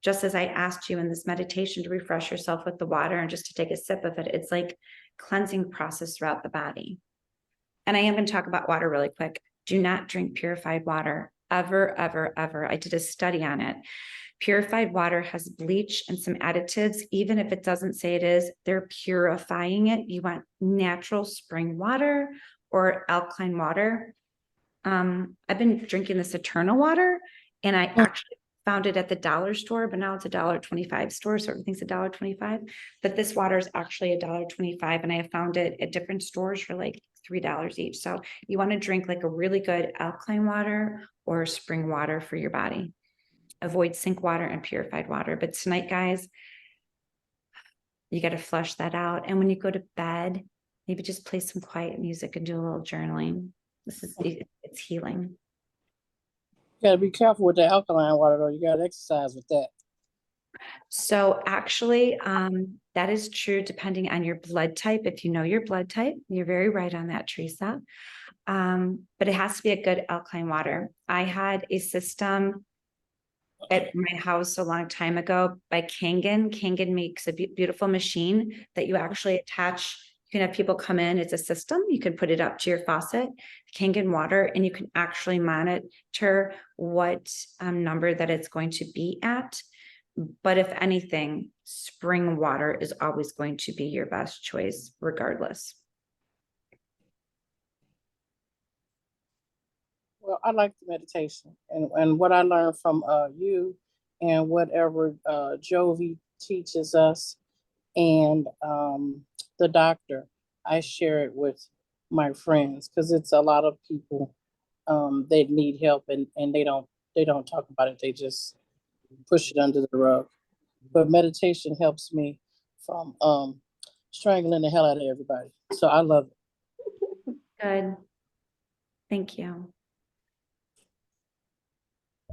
[SPEAKER 1] just as I asked you in this meditation to refresh yourself with the water and just to take a sip of it. It's like cleansing process throughout the body. And I am going to talk about water really quick. Do not drink purified water ever, ever, ever. I did a study on it. Purified water has bleach and some additives. Even if it doesn't say it is, they're purifying it. You want natural spring water or alkaline water. I've been drinking this Eternal water, and I actually found it at the dollar store, but now it's $1.25 store. So everything's $1.25, but this water is actually $1.25. And I have found it at different stores for like $3 each. So you want to drink like a really good alkaline water or spring water for your body. Avoid sink water and purified water. But tonight, guys, you got to flush that out. And when you go to bed, maybe just play some quiet music and do a little journaling. It's healing.
[SPEAKER 2] You gotta be careful with the alkaline water though. You gotta exercise with that.
[SPEAKER 1] So actually, that is true depending on your blood type. If you know your blood type, you're very right on that, Teresa. But it has to be a good alkaline water. I had a system at my house a long time ago by Kangen. Kangen makes a beautiful machine that you actually attach. You can have people come in. It's a system. You can put it up to your faucet, Kangen water, and you can actually monitor what number that it's going to be at. But if anything, spring water is always going to be your best choice, regardless.
[SPEAKER 2] Well, I like the meditation and what I learned from you and whatever Jovi teaches us and the doctor, I share it with my friends because it's a lot of people that need help and they don't talk about it. They just push it under the rug. But meditation helps me from strangling the hell out of everybody. So I love it.
[SPEAKER 1] Good. Thank you.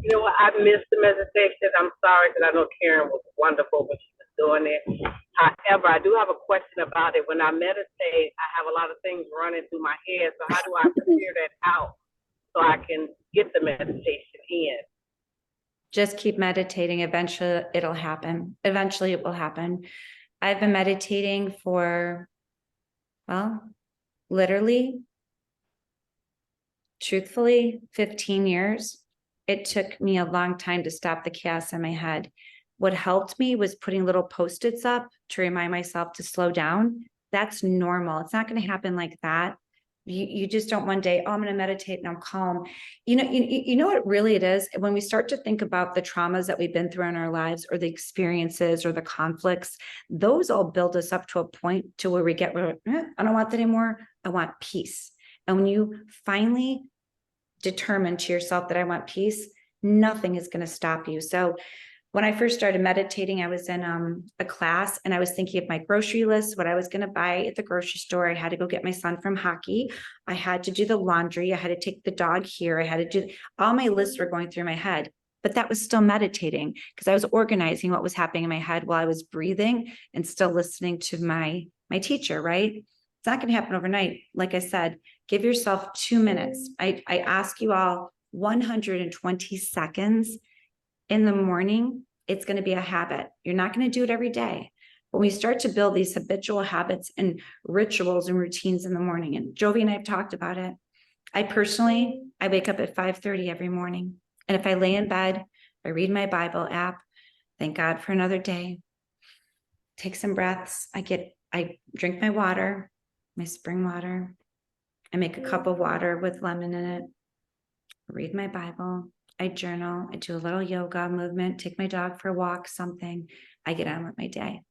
[SPEAKER 7] You know what? I missed the meditation. I'm sorry because I know Karen was wonderful when she was doing it. However, I do have a question about it. When I meditate, I have a lot of things running through my head. So how do I clear that out so I can get the meditation in?
[SPEAKER 1] Just keep meditating. Eventually it'll happen. Eventually it will happen. I've been meditating for, well, literally, truthfully, 15 years. It took me a long time to stop the chaos in my head. What helped me was putting little Post-its up to remind myself to slow down. That's normal. It's not going to happen like that. You just don't one day, oh, I'm going to meditate and I'm calm. You know what really it is? When we start to think about the traumas that we've been through in our lives or the experiences or the conflicts, those all build us up to a point to where we get, I don't want that anymore. I want peace. And when you finally determine to yourself that I want peace, nothing is going to stop you. So when I first started meditating, I was in a class and I was thinking of my grocery list, what I was going to buy at the grocery store. I had to go get my son from hockey. I had to do the laundry. I had to take the dog here. I had to do, all my lists were going through my head, but that was still meditating because I was organizing what was happening in my head while I was breathing and still listening to my teacher, right? It's not going to happen overnight. Like I said, give yourself 2 minutes. I ask you all 120 seconds in the morning. It's going to be a habit. You're not going to do it every day. But when we start to build these habitual habits and rituals and routines in the morning, and Jovi and I have talked about it. I wake up at 5:30 every morning. And if I lay in bed, I read my Bible app, thank God for another day, take some breaths. I drink my water, my spring water. I make a cup of water with lemon in it, read my Bible, I journal, I do a little yoga movement, take my dog for a walk, something. I get on with my day.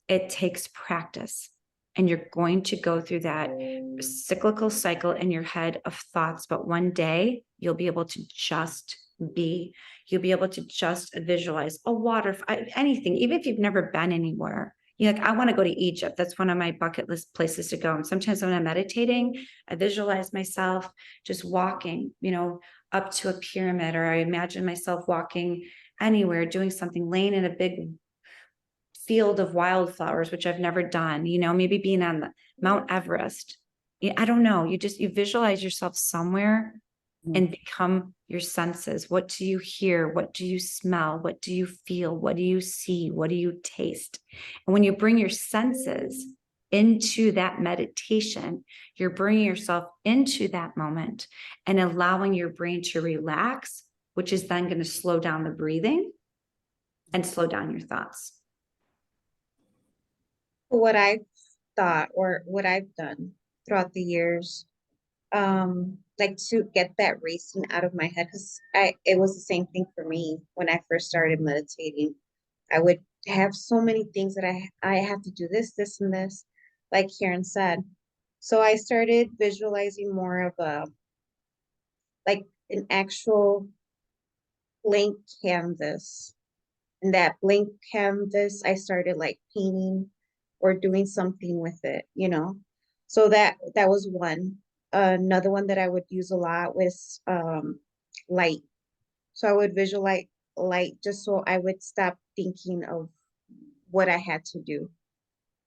[SPEAKER 1] It takes practice. And you're going to go through that cyclical cycle in your head of thoughts. But one day you'll be able to just be, you'll be able to just visualize a water, anything, even if you've never been anywhere. You're like, I want to go to Egypt. That's one of my bucket list places to go. And sometimes when I'm meditating, I visualize myself just walking, up to a pyramid, or I imagine myself walking anywhere, doing something, laying in a big field of wildflowers, which I've never done, maybe being on the Mount Everest. I don't know. You visualize yourself somewhere and become your senses. What do you hear? What do you smell? What do you feel? What do you see? What do you taste? And when you bring your senses into that meditation, you're bringing yourself into that moment and allowing your brain to relax, which is then going to slow down the breathing and slow down your thoughts.
[SPEAKER 3] What I've thought, or what I've done throughout the years, like to get that racing out of my head, because it was the same thing for me when I first started meditating. I would have so many things that I have to do this, and this, like Karen said. So I started visualizing more of like an actual blank canvas. And that blank canvas, I started like painting or doing something with it, So that was one. Another one that I would use a lot was light. So I would visualize light just so I would stop thinking of what I had to do,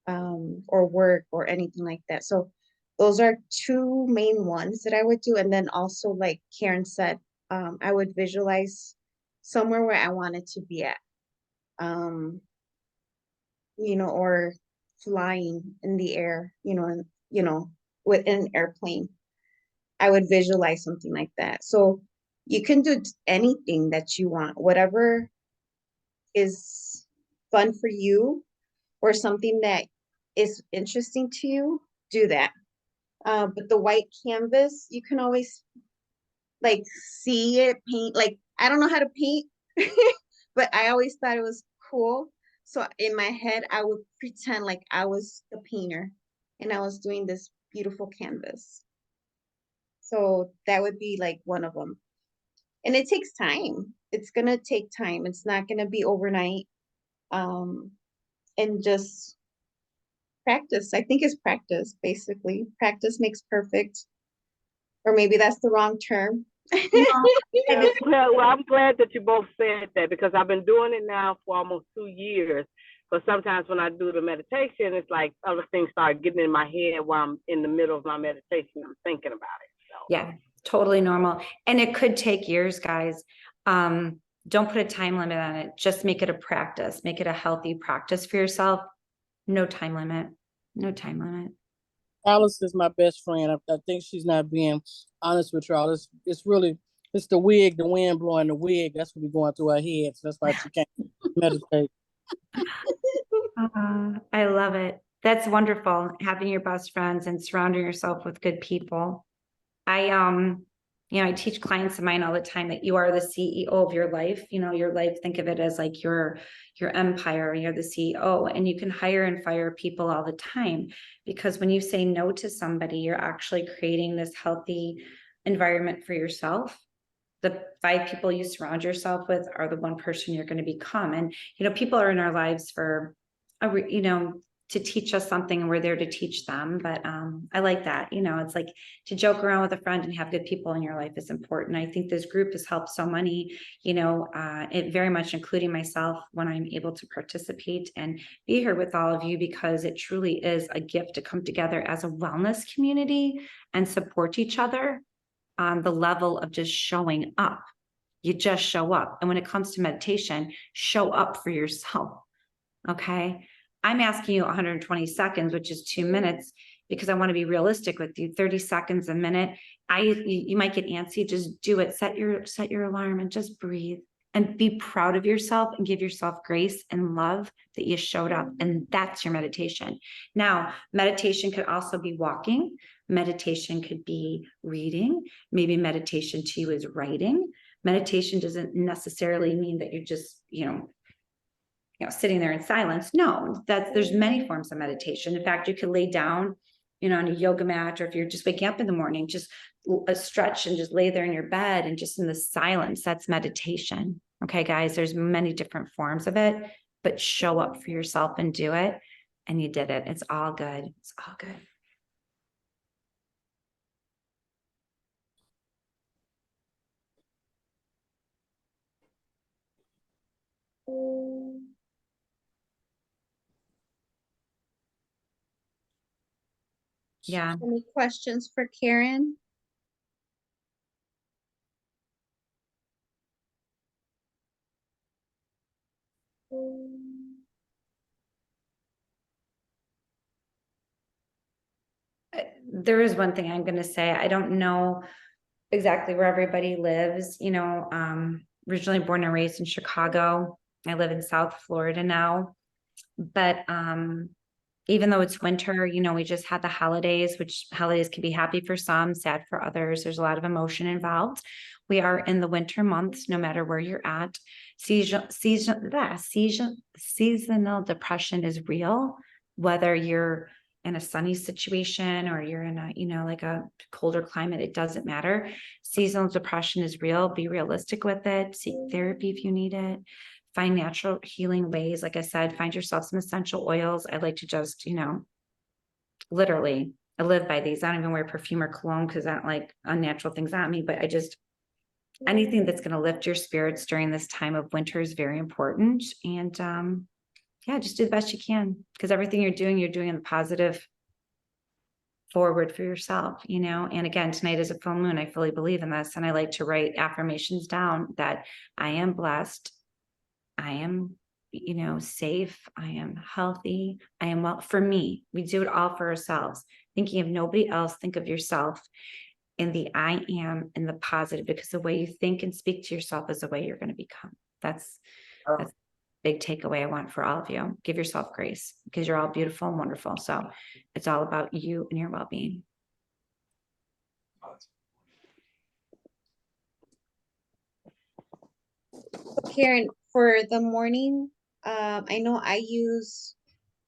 [SPEAKER 3] or work or anything like that. So those are two main ones that I would do. And then also, like Karen said, I would visualize somewhere where I wanted to be at, or flying in the air, with an airplane. I would visualize something like that. So you can do anything that you want, whatever is fun for you or something that is interesting to you, do that. But the white canvas, you can always like see it paint. Like, I don't know how to paint, but I always thought it was cool. So in my head, I would pretend like I was the painter and I was doing this beautiful canvas. So that would be like one of them. And it takes time. It's going to take time. It's not going to be overnight. And just practice. I think it's practice, basically. Practice makes perfect. Or maybe that's the wrong term.
[SPEAKER 7] Well, I'm glad that you both said that, because I've been doing it now for almost 2 years. But sometimes when I do the meditation, it's like other things start getting in my head while I'm in the middle of my meditation. I'm thinking about it. So.
[SPEAKER 1] Yeah, totally normal. And it could take years, guys. Don't put a time limit on it. Just make it a practice. Make it a healthy practice for yourself. No time limit. No time limit.
[SPEAKER 2] Alice is my best friend. I think she's not being honest with y'all. It's the wig, the wind blowing the wig. That's what we're going through our heads. That's why she can't meditate.
[SPEAKER 1] I love it. That's wonderful. Having your best friends and surrounding yourself with good people. I teach clients of mine all the time that you are the CEO of your life. Your life, think of it as like your empire, and you're the CEO, and you can hire and fire people all the time, because when you say no to somebody, you're actually creating this healthy environment for yourself. The 5 people you surround yourself with are the 1 person you're going to become. And, people are in our lives for, to teach us something, and we're there to teach them. But I like that. It's like to joke around with a friend and have good people in your life is important. I think this group has helped so many, it very much, including myself, when I'm able to participate and be here with all of you, because it truly is a gift to come together as a wellness community and support each other on the level of just showing up. You just show up. And when it comes to meditation, show up for yourself. Okay. I'm asking you 120 seconds, which is 2 minutes, because I want to be realistic with you. 30 seconds a minute. You might get antsy. Just do it. Set your alarm and just breathe and be proud of yourself and give yourself grace and love that you showed up. And that's your meditation. Now, meditation could also be walking. Meditation could be reading. Maybe meditation to you is writing. Meditation doesn't necessarily mean that you're just, sitting there in silence. No, there's many forms of meditation. In fact, you could lay down, on a yoga mat, or if you're just waking up in the morning, just a stretch and just lay there in your bed and just in the silence. That's meditation. Okay, guys, there's many different forms of it, but show up for yourself and do it. And you did it. It's all good. It's all good. Yeah.
[SPEAKER 3] Any questions for Karen?
[SPEAKER 1] There is one thing I'm going to say. I don't know exactly where everybody lives. Originally born and raised in Chicago. I live in South Florida now. But even though it's winter, we just had the holidays, which holidays can be happy for some, sad for others. There's a lot of emotion involved. We are in the winter months, no matter where you're at. Seasonal depression is real, whether you're in a sunny situation or you're in a, like a colder climate, it doesn't matter. Seasonal depression is real. Be realistic with it. Seek therapy if you need it. Find natural healing ways. Like I said, find yourself some essential oils. I like to just, literally, I live by these. I don't even wear perfume or cologne because I don't like unnatural things on me, but anything that's going to lift your spirits during this time of winter is very important. And just do the best you can, because everything you're doing in the positive forward for yourself, and again, tonight is a full moon. I fully believe in this. And I like to write affirmations down that I am blessed. I am, safe. I am healthy. I am well. For me, we do it all for ourselves. Thinking of nobody else, think of yourself in the I am, in the positive, because the way you think and speak to yourself is the way you're going to become. That's a big takeaway I want for all of you. Give yourself grace, because you're all beautiful and wonderful. So it's all about you and your well-being.
[SPEAKER 3] Karen, for the morning, I know I use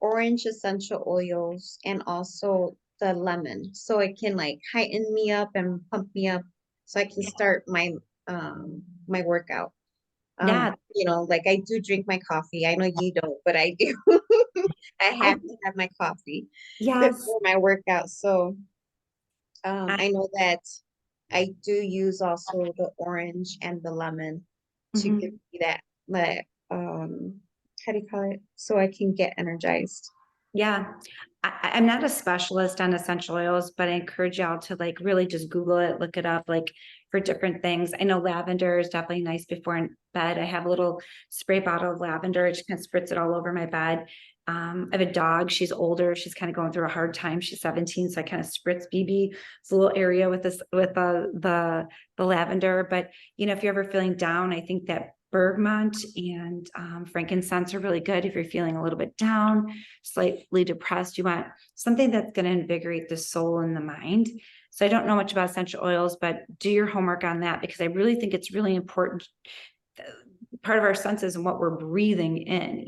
[SPEAKER 3] orange essential oils and also the lemon, so it can like heighten me up and pump me up so I can start my my workout.
[SPEAKER 1] Yeah.
[SPEAKER 3] Like I do drink my coffee. I know you don't, but I do. I have to have my coffee before my workout. So I know that I do use also the orange and the lemon to give me that how do you call it? So I can get energized.
[SPEAKER 1] Yeah. I'm not a specialist on essential oils, but I encourage y'all to really just Google it, look it up for different things. I know lavender is definitely nice before in bed. I have a little spray bottle of lavender. I just kind of spritz it all over my bed. I have a dog. She's older. She's kind of going through a hard time. She's 17. So I kind of spritz BB's little area with the lavender. But, if you're ever feeling down, I think that bergamot and frankincense are really good. If you're feeling a little bit down, slightly depressed, you want something that's going to invigorate the soul and the mind. So I don't know much about essential oils, but do your homework on that, because I really think it's really important. Part of our senses and what we're breathing in,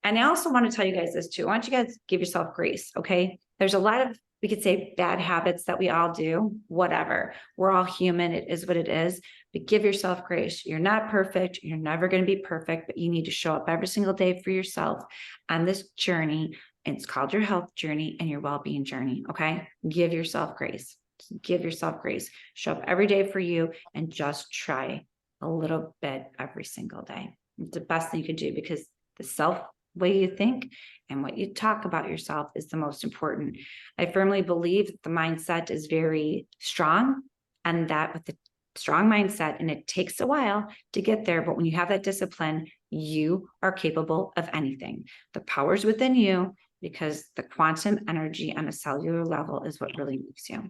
[SPEAKER 1] And I also want to tell you guys this too. I want you guys to give yourself grace. Okay. There's a lot of, we could say, bad habits that we all do, whatever. We're all human. It is what it is. But give yourself grace. You're not perfect. You're never going to be perfect, but you need to show up every single day for yourself on this journey. It's called your health journey and your well-being journey. Okay. Give yourself grace. Give yourself grace. Show up every day for you and just try a little bit every single day. It's the best thing you can do, because the way you think and what you talk about yourself is the most important. I firmly believe that the mindset is very strong, and that with the strong mindset, and it takes a while to get there, but when you have that discipline, you are capable of anything. The power's within you, because the quantum energy on a cellular level is what really moves you.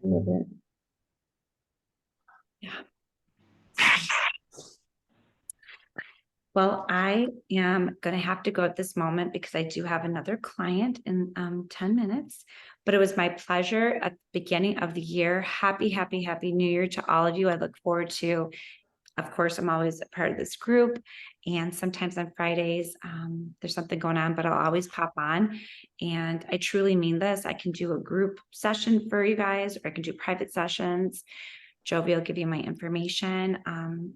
[SPEAKER 3] Love it.
[SPEAKER 1] Yeah. Well, I am going to have to go at this moment, because I do have another client in 10 minutes, but it was my pleasure at the beginning of the year. Happy, happy, happy New Year to all of you. I look forward to Of course, I'm always a part of this group. And sometimes on Fridays, there's something going on, but I'll always pop on. And I truly mean this. I can do a group session for you guys, or I can do private sessions. Jovi will give you my information.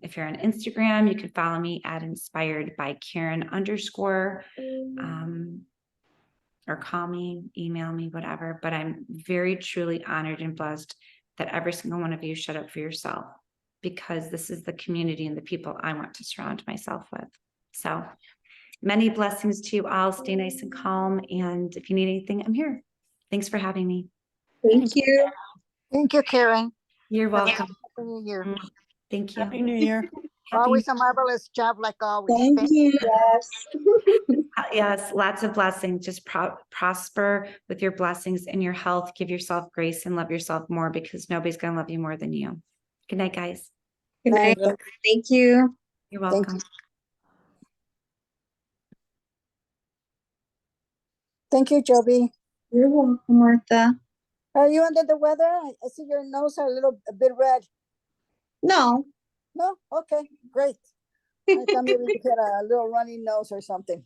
[SPEAKER 1] If you're on Instagram, you can follow me at inspired by Karen _ or call me, email me, whatever. But I'm very truly honored and blessed that every single one of you showed up for yourself, because this is the community and the people I want to surround myself with. So many blessings to you all. Stay nice and calm. And if you need anything, I'm here. Thanks for having me.
[SPEAKER 3] Thank you.
[SPEAKER 6] Thank you, Karen.
[SPEAKER 1] You're
[SPEAKER 6] Have a
[SPEAKER 1] welcome.
[SPEAKER 6] Happy New Year.
[SPEAKER 1] Thank you.
[SPEAKER 5] Happy New Year.
[SPEAKER 6] Always a marvelous job, like always.
[SPEAKER 3] Thank you. Yes.
[SPEAKER 1] Yes, lots of blessings. Just prosper with your blessings and your health. Give yourself grace and love yourself more, because nobody's going to love you more than you. Good night, guys.
[SPEAKER 3] Good night. Thank you.
[SPEAKER 1] You're
[SPEAKER 6] Thank
[SPEAKER 1] welcome.
[SPEAKER 6] Thank you, Jovi.
[SPEAKER 3] You're welcome, Martha.
[SPEAKER 6] Are you under the weather? I see your nose a bit red.
[SPEAKER 3] No.
[SPEAKER 6] No? Okay, great. I thought maybe you had a little runny nose or something.